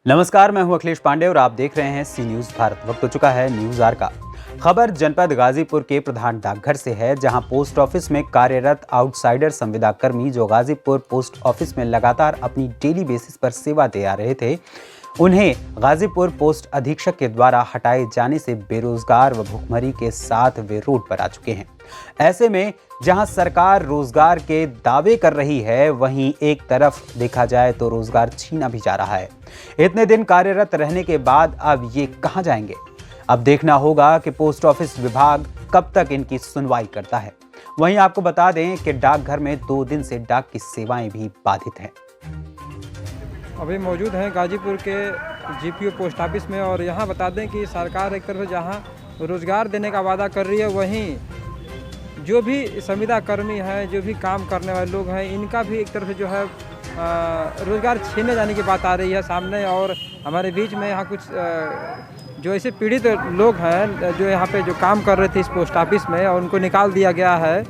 नमस्कार, मैं हूं अखिलेश पांडे और आप देख रहे हैं सी न्यूज भारत। वक्त हो चुका है न्यूज आवर का। खबर जनपद गाजीपुर के प्रधान डाकघर से है, जहां पोस्ट ऑफिस में कार्यरत आउटसाइडर संविदा कर्मी जो गाजीपुर पोस्ट ऑफिस में लगातार अपनी डेली बेसिस पर सेवा दे आ रहे थे, उन्हें गाजीपुर पोस्ट अधीक्षक के द्वारा हटाए जाने से बेरोजगार व भुखमरी के साथ वे रोड पर आ चुके हैं। ऐसे में जहां सरकार रोजगार के दावे कर रही है, वहीं एक तरफ देखा जाए तो रोजगार छीना भी जा रहा है। इतने दिन कार्यरत रहने के बाद अब ये कहां जाएंगे? अब देखना होगा कि पोस्ट ऑफिस विभाग कब तक इनकी सुनवाई करता है। वहीं आपको बता दें कि डाकघर में 2 दिन से डाक की सेवाएं भी बाधित हैं। अभी मौजूद हैं गाजीपुर के जीपीओ पोस्ट ऑफिस में, और यहाँ बता दें कि सरकार एक तरफ जहाँ रोज़गार देने का वादा कर रही है, वहीं जो भी संविदा कर्मी हैं, जो भी काम करने वाले लोग हैं, इनका भी एक तरफ जो है रोज़गार छीने जाने की बात आ रही है सामने। और हमारे बीच में यहाँ कुछ जो ऐसे पीड़ित लोग हैं जो यहाँ पे जो काम कर रहे थे इस पोस्ट ऑफिस में, और उनको निकाल दिया गया है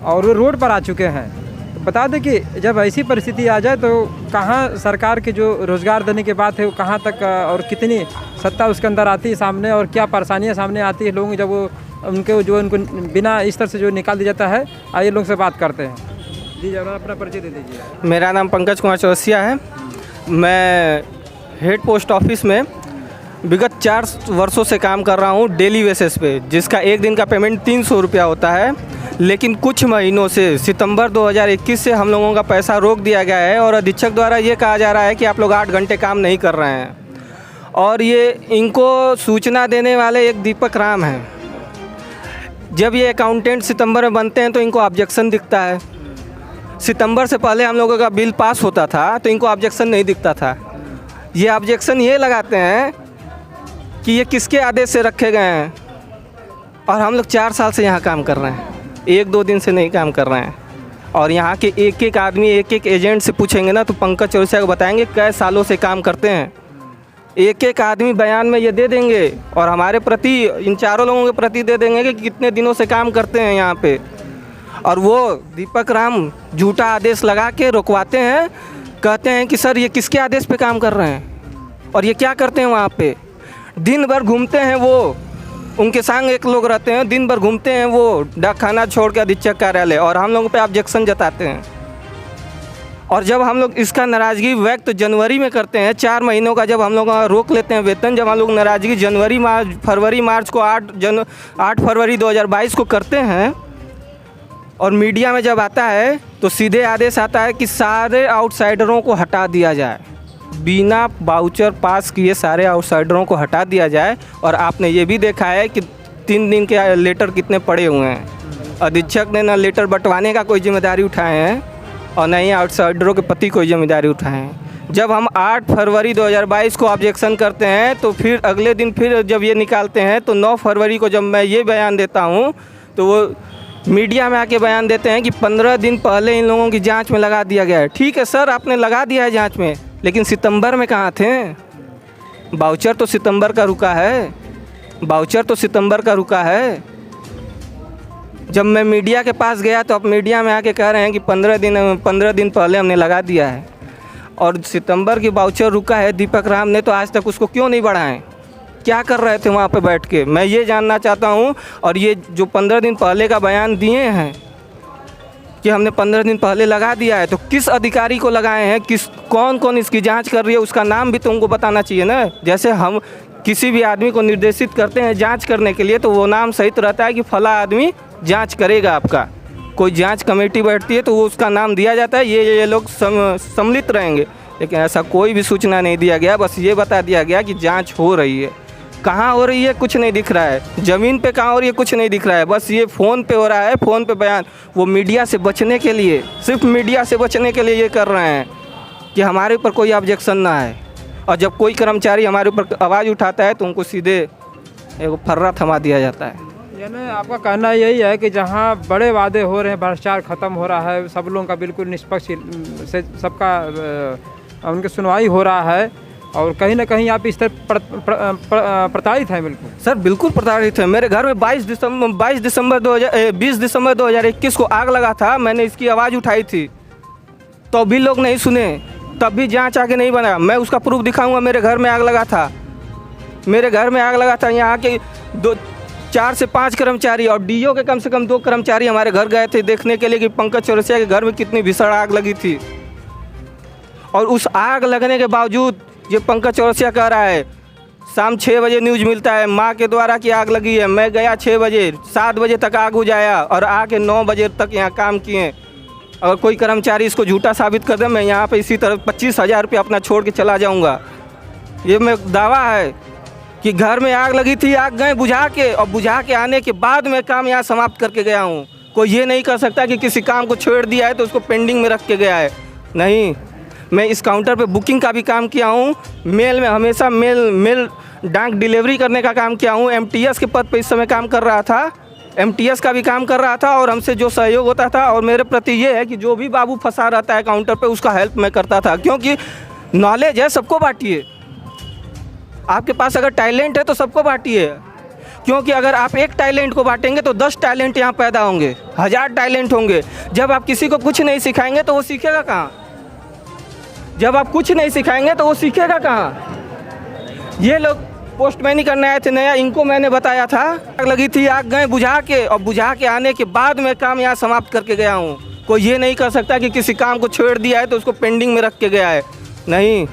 और वो रोड पर आ चुके हैं। तो बता दें कि जब ऐसी परिस्थिति आ जाए तो कहाँ सरकार के जो रोज़गार देने की बात है वो कहाँ तक और कितनी सत्ता उसके अंदर आती है सामने, और क्या परेशानियाँ सामने आती है लोगों जब वो उनको बिना इस तरह से जो निकाल दिया जाता है। आइए लोगों से बात करते हैं। जी जरा अपना परिचय दे दीजिए। मेरा नाम पंकज कुमार चौरसिया है। मैं हेड पोस्ट ऑफिस में विगत 4 वर्षों से काम कर रहा हूँ डेली बेसिस पे, जिसका एक दिन का पेमेंट 300 रुपया होता है। लेकिन कुछ महीनों से सितंबर 2021 से हम लोगों का पैसा रोक दिया गया है, और अधीक्षक द्वारा ये कहा जा रहा है कि आप लोग 8 घंटे काम नहीं कर रहे हैं। और ये इनको सूचना देने वाले एक दीपक राम हैं। जब ये अकाउंटेंट सितंबर में बनते हैं तो इनको ऑब्जेक्शन दिखता है। सितंबर से पहले हम लोगों का बिल पास होता था तो इनको ऑब्जेक्शन नहीं दिखता था। ये ऑब्जेक्शन ये लगाते हैं कि ये किसके आदेश से रखे गए हैं, और हम लोग 4 साल से यहाँ काम कर रहे हैं, 1-2 दिन से नहीं काम कर रहे हैं। और यहाँ के एक-एक आदमी एक-एक एजेंट से पूछेंगे ना तो पंकज चौरसिया को बताएंगे कई सालों से काम करते हैं। एक-एक आदमी बयान में ये दे देंगे, और हमारे प्रति इन चारों लोगों के प्रति दे देंगे कि कितने दिनों से काम करते हैं यहाँ पे। और वो दीपक राम झूठा आदेश लगा के रुकवाते हैं, कहते हैं कि सर ये किसके आदेश पे काम कर रहे हैं। और ये क्या करते हैं वहाँ पे, दिन भर घूमते हैं। वो उनके संग एक लोग रहते हैं, दिन भर घूमते हैं वो डाक खाना छोड़ के अधीक्षक कार्यालय, और हम लोगों पे ऑब्जेक्शन जताते हैं। और जब हम लोग इसका नाराज़गी व्यक्त जनवरी में करते हैं, 4 महीनों का जब हम लोग रोक लेते हैं वेतन, जब हम लोग नाराज़गी फरवरी मार्च को 8 फरवरी 2022 को करते हैं, और मीडिया में जब आता है तो सीधे आदेश आता है कि सारे आउटसाइडरों को हटा दिया जाए, बिना वाउचर पास किए सारे आउटसाइडरों को हटा दिया जाए। और आपने ये भी देखा है कि 3 दिन के लेटर कितने पड़े हुए हैं। अधीक्षक ने ना लेटर बंटवाने का कोई जिम्मेदारी उठाए हैं, और न ही आउटसाइडरों के प्रति कोई जिम्मेदारी उठाए हैं। जब हम 8 फरवरी 2022 को ऑब्जेक्शन करते हैं तो फिर अगले दिन फिर जब ये निकालते हैं तो 9 फरवरी को जब मैं ये बयान देता हूँ तो वो मीडिया में आके बयान देते हैं कि 15 दिन पहले इन लोगों की जांच में लगा दिया गया है। ठीक है सर, आपने लगा दिया है जांच में, लेकिन सितंबर में कहाँ थे? वाउचर तो सितंबर का रुका है, वाउचर तो सितंबर का रुका है। जब मैं मीडिया के पास गया तो अब मीडिया में आके कह रहे हैं कि 15 दिन पहले हमने लगा दिया है, और सितंबर की वाउचर रुका है। दीपक राम ने तो आज तक उसको क्यों नहीं बढ़ाएं? क्या कर रहे थे वहाँ पे बैठ के, मैं ये जानना चाहता हूँ। और ये जो 15 दिन पहले का बयान दिए हैं कि हमने 15 दिन पहले लगा दिया है, तो किस अधिकारी को लगाए हैं, कौन इसकी जांच कर रही है, उसका नाम भी तो उनको बताना चाहिए ना। जैसे हम किसी भी आदमी को निर्देशित करते हैं जांच करने के लिए तो वो नाम सहित रहता है कि फला आदमी जांच करेगा आपका। कोई जांच कमेटी बैठती है तो वो उसका नाम दिया जाता है, ये लोग सम्मिलित रहेंगे। लेकिन ऐसा कोई भी सूचना नहीं दिया गया, बस ये बता दिया गया कि जांच हो रही है। कहाँ हो रही है कुछ नहीं दिख रहा है, ज़मीन पे कहाँ हो रही है कुछ नहीं दिख रहा है, बस ये फ़ोन पे हो रहा है, फ़ोन पे बयान। वो मीडिया से बचने के लिए, सिर्फ मीडिया से बचने के लिए ये कर रहे हैं कि हमारे ऊपर कोई ऑब्जेक्शन ना आए। और जब कोई कर्मचारी हमारे ऊपर आवाज़ उठाता है तो उनको सीधे एक फर्रा थमा दिया जाता है। यानी आपका कहना यही है कि जहाँ बड़े वादे हो रहे हैं, भ्रष्टाचार ख़त्म हो रहा है, सब लोगों का बिल्कुल निष्पक्ष से सबका उनकी सुनवाई हो रहा है, और कहीं ना कहीं आप इस तरह प्रताड़ित हैं। बिल्कुल सर, बिल्कुल प्रताड़ित है। मेरे घर में 20 दिसंबर 2021 को आग लगा था, मैंने इसकी आवाज़ उठाई थी तो भी लोग नहीं सुने। तब भी जांच आगे नहीं बना। मैं उसका प्रूफ दिखाऊंगा। मेरे घर में आग लगा था, मेरे घर में आग लगा था। यहाँ के 4 से 5 कर्मचारी और डीओ के कम से कम 2 कर्मचारी हमारे घर गए थे देखने के लिए कि पंकज चौरसिया के घर में कितनी भीषण आग लगी थी। और उस आग लगने के बावजूद ये पंकज चौरसिया कह रहा है, शाम 6 बजे न्यूज़ मिलता है माँ के द्वारा कि आग लगी है। मैं गया 6 बजे, 7 बजे तक आग बुझाया और आके 9 बजे तक यहाँ काम किए। अगर कोई कर्मचारी इसको झूठा साबित कर दे, मैं यहाँ पे इसी तरह 25,000 रुपये अपना छोड़ के चला जाऊँगा। ये मैं दावा है कि घर में आग लगी थी, आग गए बुझा के, और बुझा के आने के बाद मैं काम यहाँ समाप्त करके गया हूँ। कोई ये नहीं कर सकता कि किसी काम को छोड़ दिया है तो उसको पेंडिंग में रख के गया है। नहीं, मैं इस काउंटर पे बुकिंग का भी काम किया हूँ, मेल में हमेशा मेल डाक डिलीवरी करने का काम किया हूँ। एमटीएस के पद पे इस समय काम कर रहा था, एमटीएस का भी काम कर रहा था और हमसे जो सहयोग होता था। और मेरे प्रति ये है कि जो भी बाबू फंसा रहता है काउंटर पे उसका हेल्प मैं करता था, क्योंकि नॉलेज है सबको बांटिए। आपके पास अगर टैलेंट है तो सबको बांटिए, क्योंकि अगर आप एक टैलेंट को बांटेंगे तो 10 टैलेंट यहाँ पैदा होंगे, 1000 टैलेंट होंगे। जब आप किसी को कुछ नहीं सिखाएंगे तो वो सीखेगा कहाँ? जब आप कुछ नहीं सिखाएंगे तो वो सीखेगा कहाँ? ये लोग पोस्टमैनी करने आए थे नया, इनको मैंने बताया था आग लगी थी, आग गए बुझा के, और बुझा के आने के बाद मैं काम यहाँ समाप्त करके गया हूँ। कोई ये नहीं कर सकता कि किसी काम को छोड़ दिया है तो उसको पेंडिंग में रख के गया है। नहीं,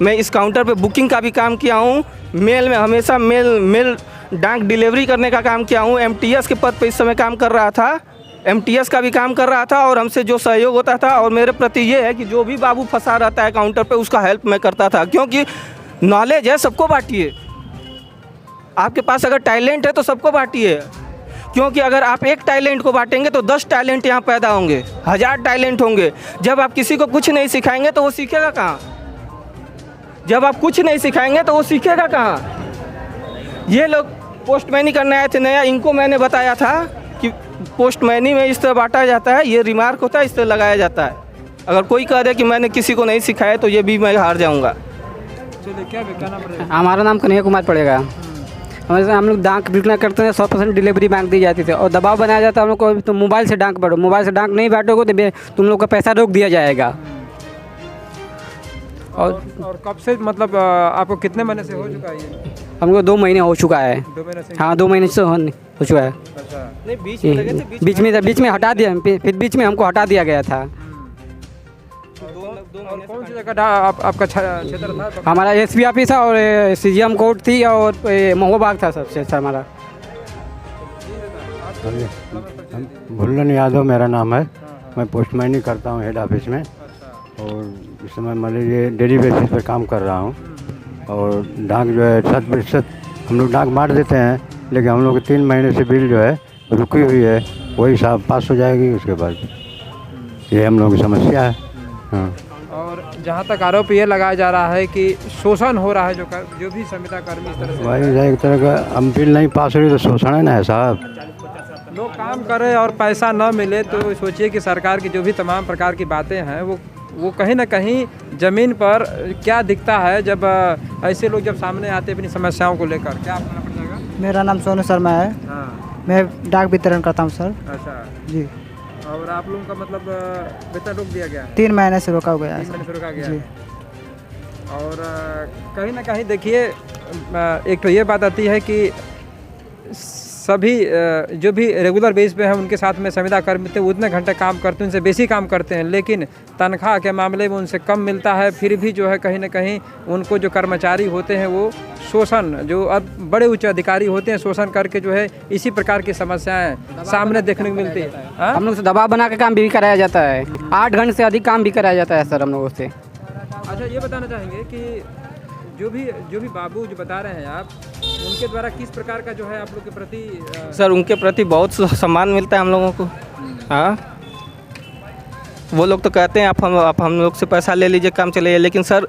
मैं इस काउंटर पे बुकिंग का भी काम किया हूँ, मेल में हमेशा मेल डाक डिलीवरी करने का काम किया हूँ। एमटीएस के पद पे इस समय काम कर रहा था, एमटीएस का भी काम कर रहा था और हमसे जो सहयोग होता था। और मेरे प्रति ये है कि जो भी बाबू फंसा रहता है काउंटर पे उसका हेल्प मैं करता था, क्योंकि नॉलेज है सबको बांटिए। आपके पास अगर टैलेंट है तो सबको बांटिए, क्योंकि अगर आप एक टैलेंट को बांटेंगे तो 10 टैलेंट यहाँ पैदा होंगे, 1000 टैलेंट होंगे। जब आप किसी को कुछ नहीं सिखाएंगे तो वो सीखेगा कहाँ? जब आप कुछ नहीं सिखाएंगे तो वो सीखेगा कहाँ? ये लोग पोस्टमैनी करने आए थे नया, इनको मैंने बताया था कि पोस्टमैनी में इस तरह बांटा जाता है, ये रिमार्क होता है, इस तरह लगाया जाता है। अगर कोई कह दे कि मैंने किसी को नहीं सिखाया तो ये भी मैं हार जाऊँगा। चलिए, क्या नाम पड़ेगा? हमारा नाम कन्हैया कुमार पड़ेगा। हम लोग डाक बिल्कुल करते हैं, 100% डिलीवरी बैंक दी जाती थी और दबाव बनाया जाता है हम लोग को, तो मोबाइल से डाक बांटो, मोबाइल से डाक नहीं बांटोगे तो तुम लोग का पैसा रोक दिया जाएगा। और कब से, मतलब आपको कितने महीने से हो चुका है ये? हमको 2 महीने हो चुका है। 2 महीने से? हाँ, 2 महीने से हो चुका है। अच्छा, नहीं, बीच में हटा दिया, फिर बीच में हमको हटा दिया गया था। और कौन सी जगह आपका क्षेत्र था? हमारा एसपी ऑफिस था और सीजीएम कोर्ट थी और महुआ बाग था सबसे सर हमारा। भुल्लन यादव मेरा नाम है। मैं पोस्टमैनी करता हूँ हेड ऑफिस में और इस समय मतलब ये डेली बेसिस पर काम कर रहा हूँ। और डाक जो है 7% हम लोग डाक बांट देते हैं, लेकिन हम लोग 3 महीने से बिल जो है रुकी हुई है, वही साहब पास हो जाएगी उसके बाद। ये हम लोग की समस्या है। हाँ। और जहाँ तक आरोप ये लगाया जा रहा है कि शोषण हो रहा है, जो भी संविदा कर्मी इस तरह से, वही एक तरह का हम बिल नहीं पास हो रही तो शोषण है ना है साहब। लोग काम करें और पैसा न मिले तो सोचिए कि सरकार की जो भी तमाम प्रकार की बातें हैं वो कहीं ना कहीं ज़मीन पर क्या दिखता है जब ऐसे लोग जब सामने आते हैं अपनी समस्याओं को लेकर। क्या आपका पड़ जाएगा? मेरा नाम सोनू शर्मा है। हाँ। मैं डाक वितरण करता हूँ सर। अच्छा जी। और आप लोगों का मतलब वेतन रोक दिया गया है? 3 महीने से रोका गया है 3 महीने से रोका गया जी। है। और कहीं ना कहीं देखिए, एक तो ये बात आती है कि सभी जो भी रेगुलर बेस पे हैं उनके साथ में संविदा कर्मी थे, उतने घंटे काम करते हैं, उनसे बेसी काम करते हैं, लेकिन तनख्वाह के मामले में उनसे कम मिलता है। फिर भी जो है कहीं ना कहीं उनको जो कर्मचारी होते हैं वो शोषण, जो अब बड़े उच्च अधिकारी होते हैं, शोषण करके जो है इसी प्रकार की समस्याएं सामने देखने को मिलती है। हम लोग से दबाव बना के काम भी कराया जाता है, 8 घंटे से अधिक काम भी कराया जाता है सर हम लोगों से। अच्छा, ये बताना चाहेंगे कि जो भी बाबू जो बता रहे हैं आप, उनके द्वारा किस प्रकार का जो है आप लोग के प्रति सर उनके प्रति बहुत सम्मान मिलता है हम लोगों को। हाँ, वो लोग तो कहते हैं आप हम लोग से पैसा ले लीजिए, काम चले, लेकिन सर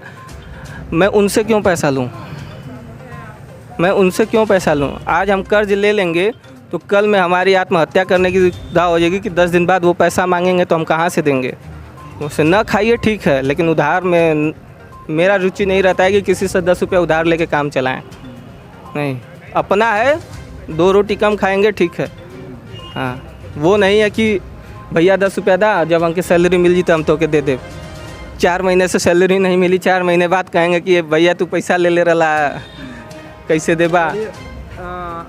मैं उनसे क्यों पैसा लूँ? मैं उनसे क्यों पैसा लूँ? आज हम कर्ज ले लेंगे तो कल में हमारी आत्महत्या करने की दाव हो जाएगी कि 10 दिन बाद वो पैसा मांगेंगे तो हम कहाँ से देंगे? उससे न खाइए ठीक है, लेकिन उधार में मेरा रुचि नहीं रहता है कि किसी से 10 रुपये उधार लेके काम चलाएं। नहीं, अपना है, 2 रोटी कम खाएंगे ठीक है। हाँ, वो नहीं है कि भैया 10 रुपया दा, जब हमकी सैलरी मिल जी तो हम तो के दे दे। 4 महीने से सैलरी नहीं मिली, 4 महीने बाद कहेंगे कि ये भैया तू पैसा ले रहा कैसे देबा।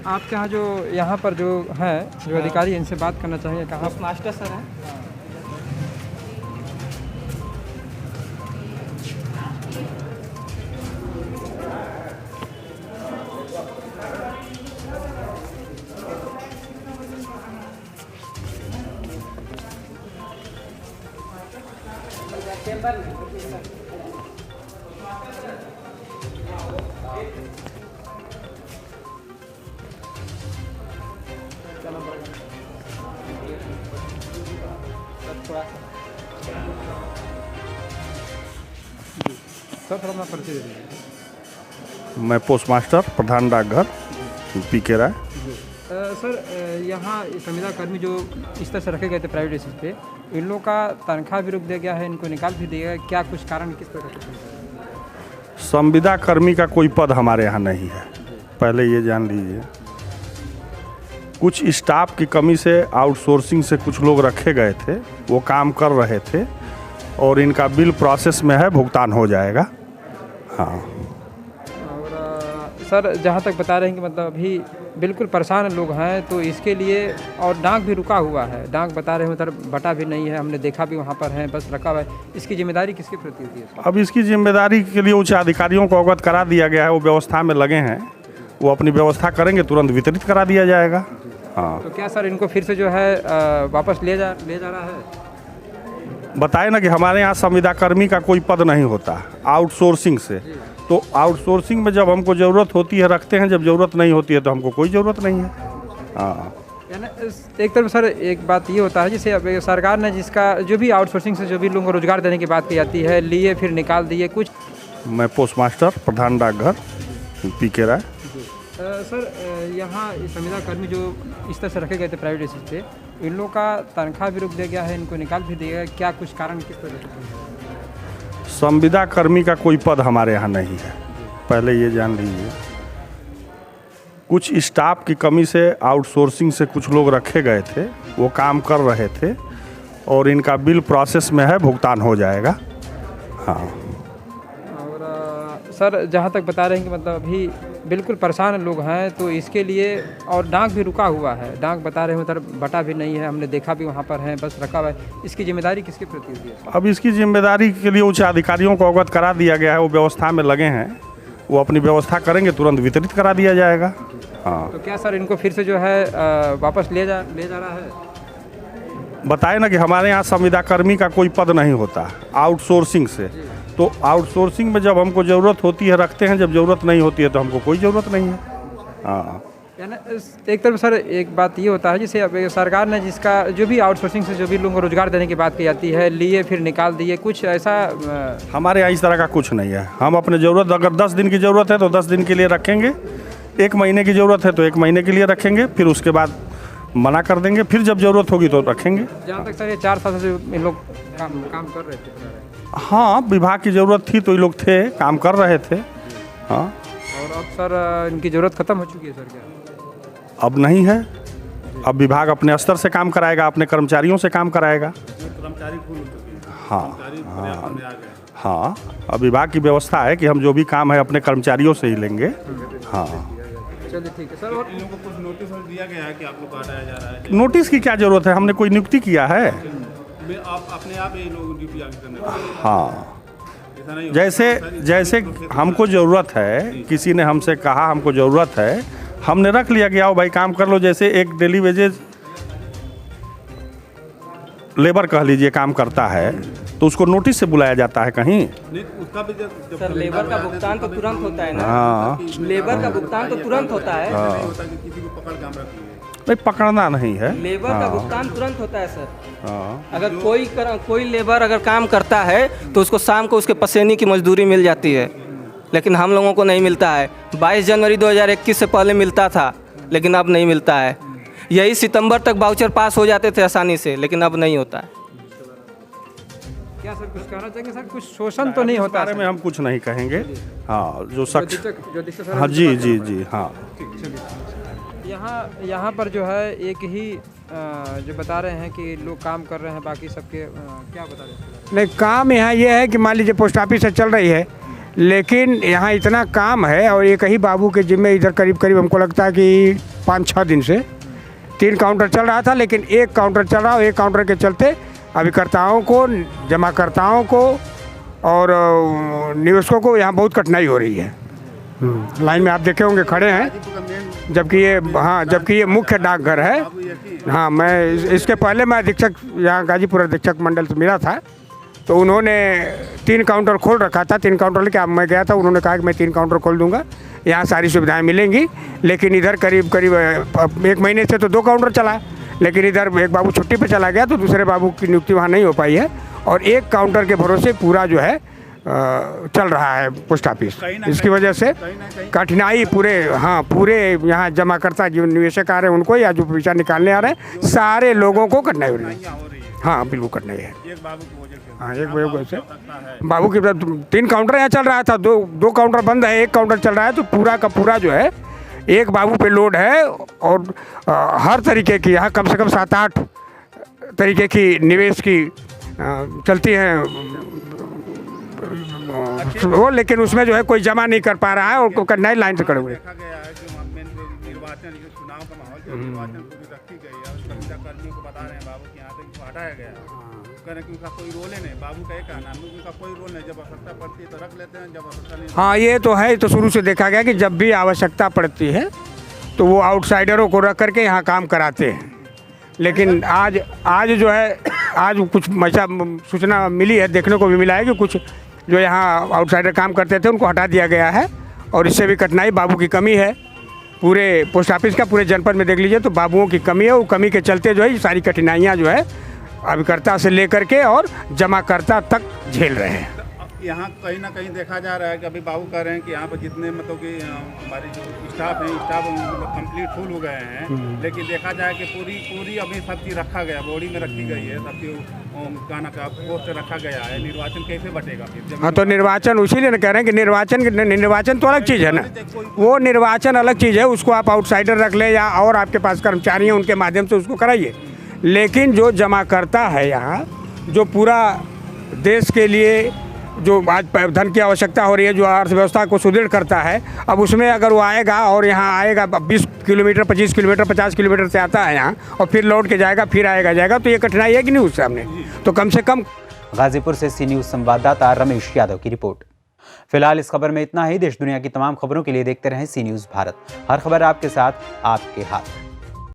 आपके यहाँ जो यहाँ पर जो है जो अधिकारी इनसे बात करना चाहिए, कहाँ मास्टर सर हैं। सर थोड़ा अपना परिचय दे दीजिए। मैं पोस्ट मास्टर प्रधान डाकघर पी.के. राय। सर यहाँ संविदा कर्मी जो इस तरह से रखे गए थे प्राइवेट बेसिस पे, इन लोगों का तनख्वाह भी रोक दिया गया है, इनको निकाल भी दिया गया, क्या कुछ कारण किस तरह का? संविदा कर्मी का कोई पद हमारे यहाँ नहीं है, पहले ये जान लीजिए। कुछ स्टाफ की कमी से आउटसोर्सिंग से कुछ लोग रखे गए थे, वो काम कर रहे थे और इनका बिल प्रोसेस में है, भुगतान हो जाएगा। हाँ। और सर जहाँ तक बता रहे हैं कि मतलब अभी बिल्कुल परेशान लोग हैं, तो इसके लिए और डाक भी रुका हुआ है, डाक बता रहे हैं मतलब बटा भी नहीं है, हमने देखा भी वहाँ पर है, बस रखा हुआ है। इसकी जिम्मेदारी किसके प्रति होती है? अब इसकी जिम्मेदारी के लिए उच्च अधिकारियों को अवगत करा दिया गया है, वो व्यवस्था में लगे हैं, वो अपनी व्यवस्था करेंगे, तुरंत वितरित करा दिया जाएगा। हाँ। तो क्या सर इनको फिर से जो है वापस ले जा रहा है? बताए ना कि हमारे यहाँ संविदा कर्मी का कोई पद नहीं होता आउटसोर्सिंग से, तो आउटसोर्सिंग में जब हमको ज़रूरत होती है रखते हैं, जब ज़रूरत नहीं होती है तो हमको कोई ज़रूरत नहीं है। हाँ। एक तरफ सर एक बात ये होता है, जैसे अब सरकार ने जिसका जो भी आउटसोर्सिंग से जो भी लोगों को रोजगार देने की बात की जाती है, लिए फिर निकाल दिए कुछ। मैं पोस्ट मास्टर प्रधान डाकघर पी.के. राय। सर यहाँ संविदा कर्मी जो इस तरह से रखे गए थे प्राइवेट बेसिस पे, इन लोगों का तनख्वाह भी रोक दिया गया है, इनको निकाल भी दिया गया, क्या कुछ कारण किस तरह का? संविदा कर्मी का कोई पद हमारे यहाँ नहीं है, पहले ये जान लीजिए। कुछ स्टाफ की कमी से आउटसोर्सिंग से कुछ लोग रखे गए थे, वो काम कर रहे थे और इनका बिल प्रोसेस में है, भुगतान हो जाएगा। हाँ। और सर जहाँ तक बता रहे हैं कि मतलब अभी बिल्कुल परेशान लोग हैं, तो इसके लिए और डाक भी रुका हुआ है, डाक बता रहे हैं मतलब बटा भी नहीं है, हमने देखा भी वहाँ पर है, बस रखा हुआ है। इसकी जिम्मेदारी किसके प्रति होती है? अब इसकी जिम्मेदारी के लिए उच्च अधिकारियों को अवगत करा दिया गया है, वो व्यवस्था में लगे हैं, वो अपनी व्यवस्था करेंगे, तुरंत वितरित करा दिया जाएगा। हाँ। तो क्या सर इनको फिर से जो है वापस ले जा रहा है? बताए ना कि हमारे यहाँ संविदा कर्मी का कोई पद नहीं होता आउटसोर्सिंग से, तो आउटसोर्सिंग में जब हमको ज़रूरत होती है रखते हैं, जब ज़रूरत नहीं होती है तो हमको कोई ज़रूरत नहीं है। हाँ। एक तरफ सर एक बात ये होता है, जैसे अब सरकार ने जिसका जो भी आउटसोर्सिंग से जो भी लोगों को रोजगार देने की बात की जाती है, लिए फिर निकाल दिए कुछ, ऐसा हमारे यहाँ इस तरह का कुछ नहीं है। हम अपने ज़रूरत, अगर 10 दिन की ज़रूरत है तो 10 दिन के लिए रखेंगे, 1 महीने की ज़रूरत है तो 1 महीने के लिए रखेंगे, फिर उसके बाद मना कर देंगे, फिर जब ज़रूरत होगी तो रखेंगे। जहाँ तक सर ये 4 साल से इन लोग काम कर रहे थे। हाँ, विभाग की ज़रूरत थी तो ये लोग थे, काम कर रहे थे। हाँ। और अब सर इनकी ज़रूरत ख़त्म हो चुकी है सर? क्या अब नहीं है, अब विभाग अपने स्तर से काम कराएगा, अपने कर्मचारियों से काम कराएगा। हाँ हाँ हाँ। अब विभाग की व्यवस्था है कि हम जो भी काम है अपने कर्मचारियों से ही लेंगे। हाँ। चलिए ठीक है सर। और इन लोगों को कुछ नोटिस दिया गया है कि आप लोग को हटाया जा रहा है? नोटिस की क्या ज़रूरत है, हमने कोई नियुक्ति किया है? आप अपने आप ये लोग ड्यूटी आगे करने वाले? हाँ। जैसे हमको ज़रूरत है, किसी ने हमसे कहा हमको ज़रूरत है, हमने रख लिया कि आओ भाई काम कर लो। जैसे एक डेली वेजेज लेबर कह लीजिए काम करता है तो उसको नोटिस से बुलाया जाता है कहीं? उसका भी जब सर लेबर का भुगतान तो तुरंत होता है ना। हाँ। लेबर का भुगतान तो तुरंत होता है। नहीं होता कि किसी को पकड़ काम रखी है। नहीं, पकड़ना नहीं है। लेबर का भुगतान तुरंत होता है सर। हाँ। अगर कोई लेबर अगर काम करता है तो उसको शाम को उसके पसीने की मजदूरी मिल जाती है, लेकिन हम लोगों को नहीं मिलता है। 22 जनवरी 2021 से पहले मिलता था, लेकिन अब नहीं मिलता है। यही सितंबर तक वाउचर पास हो जाते थे आसानी से, लेकिन अब नहीं होता है। क्या सर कुछ कहना चाहेंगे सर? कुछ शोषण तो नहीं होता? बारे में हम कुछ नहीं कहेंगे। हाँ, जो शख्स, जो हाँ जी जी जी, हाँ। यहाँ पर जो है एक ही जो बता रहे हैं कि लोग काम कर रहे हैं बाकी सबके क्या बता रहे हैं? नहीं, काम यहाँ ये है कि मान लीजिए पोस्ट ऑफिस से चल रही है, लेकिन यहाँ इतना काम है और एक ही बाबू के जिम्मे इधर करीब करीब हमको लगता है कि 5-6 दिन से 3 काउंटर चल रहा था, लेकिन 1 काउंटर चल रहा और 1 काउंटर के चलते अभिकर्ताओं को, जमाकर्ताओं को और निवेशकों को यहाँ बहुत कठिनाई हो रही है। लाइन में आप देखे होंगे खड़े हैं, जबकि ये मुख्य डाकघर है। हाँ, मैं इसके पहले मैं अधीक्षक यहाँ गाजीपुर अधीक्षक मंडल से मिला था, तो उन्होंने 3 काउंटर खोल रखा था। 3 काउंटर लेके मैं गया था, उन्होंने कहा कि मैं 3 काउंटर खोल दूंगा, यहाँ सारी सुविधाएं मिलेंगी। लेकिन इधर करीब 1 महीने से तो 2 काउंटर चला, लेकिन इधर एक बाबू छुट्टी पे चला गया तो दूसरे बाबू की नियुक्ति वहाँ नहीं हो पाई है और 1 काउंटर के भरोसे पूरा जो है चल रहा है पोस्ट ऑफिस। इसकी वजह से कठिनाई पूरे यहाँ जमाकर्ता जो निवेशक आ रहे हैं उनको या जो पैसा निकालने आ रहे हैं सारे लोगों को कठिनाई हो रही है। हाँ, बिल्कुल कठिनाई है। हाँ, एक वजह से बाबू की 3 काउंटर यहाँ चल रहा था, 2 काउंटर बंद है, 1 काउंटर चल रहा है, तो पूरा का पूरा जो है 1 बाबू पे लोड है। और हर तरीके की यहाँ कम से कम 7-8 तरीके की निवेश की चलती हैं वो, लेकिन उसमें जो है कोई जमा नहीं कर पा रहा है और कठिनाई लाइन से खड़े हुए। देखा गया है कि निर्वाचन चुनाव का माहौल निर्वाचन पूरी रखी गई है, सुरक्षा कर्मियों को बता रहे हैं बाबू कि यहाँ तक हटाया गया है, कह रहे हैं कि उनका कोई रोल ही नहीं। बाबू का एक कहना है उनका कोई रोल नहीं, जब आवश्यकता पड़ती है तो रख लेते हैं, जब आवश्यकता नहीं। हाँ, ये तो है, तो शुरू से देखा गया कि जब भी आवश्यकता पड़ती है तो वो आउटसाइडरों को रख करके यहाँ काम कराते हैं। लेकिन आज जो है, आज कुछ ऐसा सूचना मिली है, देखने को भी मिला है कि कुछ जो यहाँ आउटसाइडर काम करते थे उनको हटा दिया गया है और इससे भी कठिनाई, बाबू की कमी है। पूरे पोस्ट ऑफिस का पूरे जनपद में देख लीजिए तो बाबुओं की कमी है। वो कमी के चलते जो है ये सारी कठिनाइयाँ जो है अभिकर्ता से लेकर के और जमाकर्ता तक झेल रहे हैं। यहाँ कहीं ना कहीं देखा जा रहा है कि अभी बाबू कह रहे हैं कि यहाँ पर जितने मतलब कि हमारी जो स्टाफ कंप्लीट फुल हो गए हैं, लेकिन देखा जाए कि पूरी अभी सब चीज़ रखा गया, बॉडी में रखी गई है, सब चीज़ गाना का पोस्ट रखा गया है। निर्वाचन कैसे बटेगा फिर? हाँ, तो निर्वाचन उसीलिए ना कह रहे हैं कि निर्वाचन तो अलग चीज़ है ना, वो निर्वाचन अलग चीज़ है, उसको आप आउटसाइडर रख लें या और आपके पास कर्मचारी हैं उनके माध्यम से उसको कराइए। लेकिन जो जमाकर्ता है यहाँ, जो पूरा देश के लिए जो आज धन की आवश्यकता हो रही है, जो अर्थव्यवस्था को सुदृढ़ करता है, अब उसमें अगर वो आएगा और यहाँ आएगा 20 किलोमीटर 25 किलोमीटर 50 किलोमीटर से आता है यहाँ और फिर लौट के जाएगा, फिर जाएगा, तो ये कठिनाई है कि नहीं उससे हमने, तो कम से कम। गाजीपुर से सी न्यूज़ संवाददाता रमेश यादव की रिपोर्ट। फिलहाल इस खबर में इतना ही। देश दुनिया की तमाम खबरों के लिए देखते रहें सी न्यूज़ भारत। हर खबर आपके साथ, आपके हाथ।